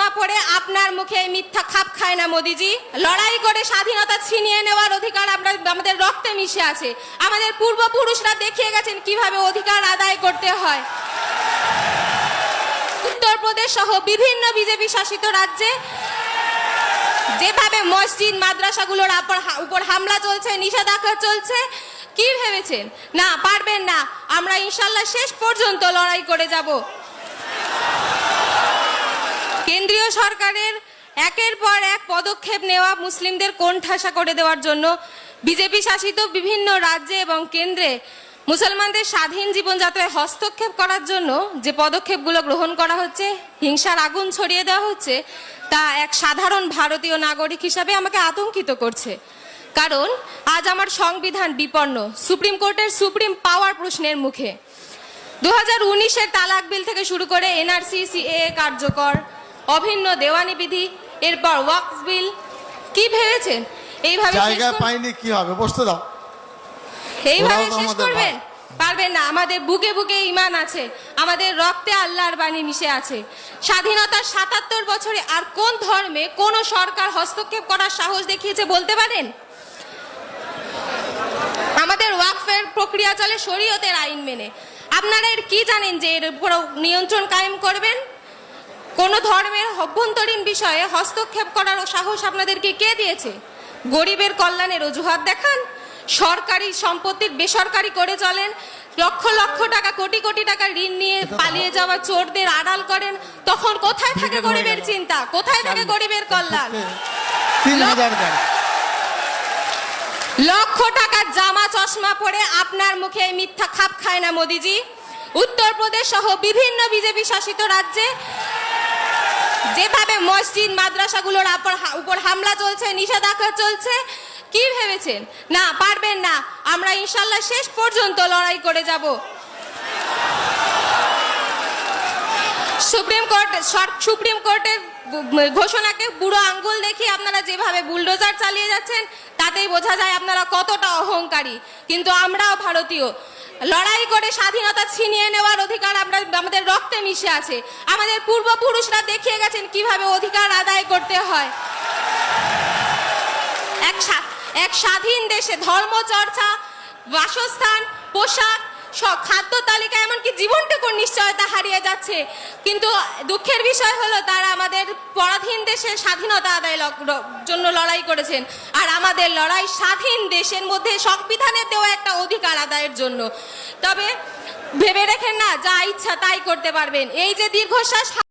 চশমা পরে আপনার মুখে মিথ্যা খাপ খায় না মোদিজি। লড়াই করে স্বাধীনতা ছিনিয়ে নেওয়ার অধিকার আমাদের রক্তে মিশে আছে। আমাদের পূর্বপুরুষরা দেখিয়ে গেছেন কিভাবে অধিকার আদায় করতে হয়। উত্তরপ্রদেশ সহ বিভিন্ন বিজেপি শাসিত রাজ্যে যেভাবে মসজিদ মাদ্রাসাগুলোর উপর হামলা চলছে, নিষেধাজ্ঞা চলছে, কি ভেবেছেন? না, পারবেন না। আমরা ইনশাল্লাহ শেষ পর্যন্ত লড়াই করে যাব। কেন্দ্রীয় সরকারের একের পর এক পদক্ষেপ নেওয়া মুসলিমদের কোণঠাসা করে দেওয়ার জন্য বিজেপি শাসিত বিভিন্ন রাজ্যে এবং কেন্দ্রে মুসলমানদের স্বাধীন জীবনযাত্রায় হস্তক্ষেপ করার জন্য যে পদক্ষেপগুলো গ্রহণ করা হচ্ছে, হিংসার আগুন ছড়িয়ে দেওয়া হচ্ছে, তা এক সাধারণ ভারতীয় নাগরিক হিসাবে আমাকে আতঙ্কিত করছে। কারণ আজ আমার সংবিধান বিপন্ন, সুপ্রিম কোর্টের সুপ্রিম পাওয়ার প্রশ্নের মুখে। 2019-এর তালাক বিল থেকে শুরু করে এনআরসি, সিএএ কার্যকর, অভিন্ন দেওয়ানি বিধি, এরপর ওয়াকফ বিল। কি ভেবেছেন এইভাবে জায়গা পাইনি কি হবে? বসতে দাও। এইভাবে শেষ করবেন? পারবেন না। আমাদের বুকে বুকে ঈমান আছে, আমাদের রক্তে আল্লাহর বাণী মিশে আছে। স্বাধীনতার 77 বছরে আর কোন ধর্মে কোন সরকার হস্তক্ষেপ করার সাহস দেখিয়েছে বলতে পারেন? আমাদের ওয়াকফের প্রক্রিয়া চলে শরীয়তের আইন মেনে। আপনারা এর কি জানেন যে এর উপর নিয়ন্ত্রণ কায়েম করবেন? কোন ধর্মের অভ্যন্তরীণ বিষয়ে হস্তক্ষেপ করার সাহস আপনাদেরকে কে দিয়েছে? গরিবের কল্যাণের অজুহাত দেখান, সরকারি সম্পত্তির বেসরকারি করে চলেন, লক্ষ লক্ষ টাকা, কোটি কোটি টাকা ঋণ নিয়ে পালিয়ে যাওয়া চোরদের আড়াল করেন। তখন কোথায় থাকে গরিবের চিন্তা? কোথায় থাকে গরিবের কল্যাণ? লক্ষ টাকার জামা চশমা পরে আপনার মুখে মিথ্যা খাপ খায় না মোদিজি। উত্তরপ্রদেশ সহ বিভিন্ন বিজেপি শাসিত রাজ্যে যেভাবে মসজিদ মাদ্রাসাগুলোর উপর হামলা চলছে, নিষেধাজ্ঞা চলছে, কি ভেবেছেন? না, পারবেন না। আমরা ইনশাল্লাহ শেষ পর্যন্ত লড়াই করে যাব। সুপ্রিম কোর্টের ঘোষণাকে বুড়ো আঙ্গুল দেখিয়ে আপনারা যেভাবে বুলডোজার চালিয়ে যাচ্ছেন, তাতেই বোঝা যায় আপনারা কতটা অহংকারী। কিন্তু আমরাও ভারতীয়, লড়াই করে স্বাধীনতা ছিনিয়ে নেওয়ার অধিকার আমাদের রক্তে মিশে আছে। আমাদের পূর্বপুরুষরা দেখিয়ে গেছেন কিভাবে অধিকার আদায় করতে হয়। এক স্বাধীন দেশে ধর্মচর্চা, বাসস্থান, পোশাক, খাদ্য তালিকা, এমনকি জীবনটুকুর নিশ্চয়তা হারিয়ে যাচ্ছে। কিন্তু দুঃখের বিষয় হলো তারা আমাদের পরাধীন দেশের স্বাধীনতা আদায়ের জন্য লড়াই করেছেন, আর আমাদের লড়াই স্বাধীন দেশের মধ্যে সংবিধানের দেওয়া একটা অধিকার আদায়ের জন্য। তবে ভেবে রেখেন না, যা ইচ্ছা তাই করতে পারবেন। এই যে দীর্ঘশ্বাস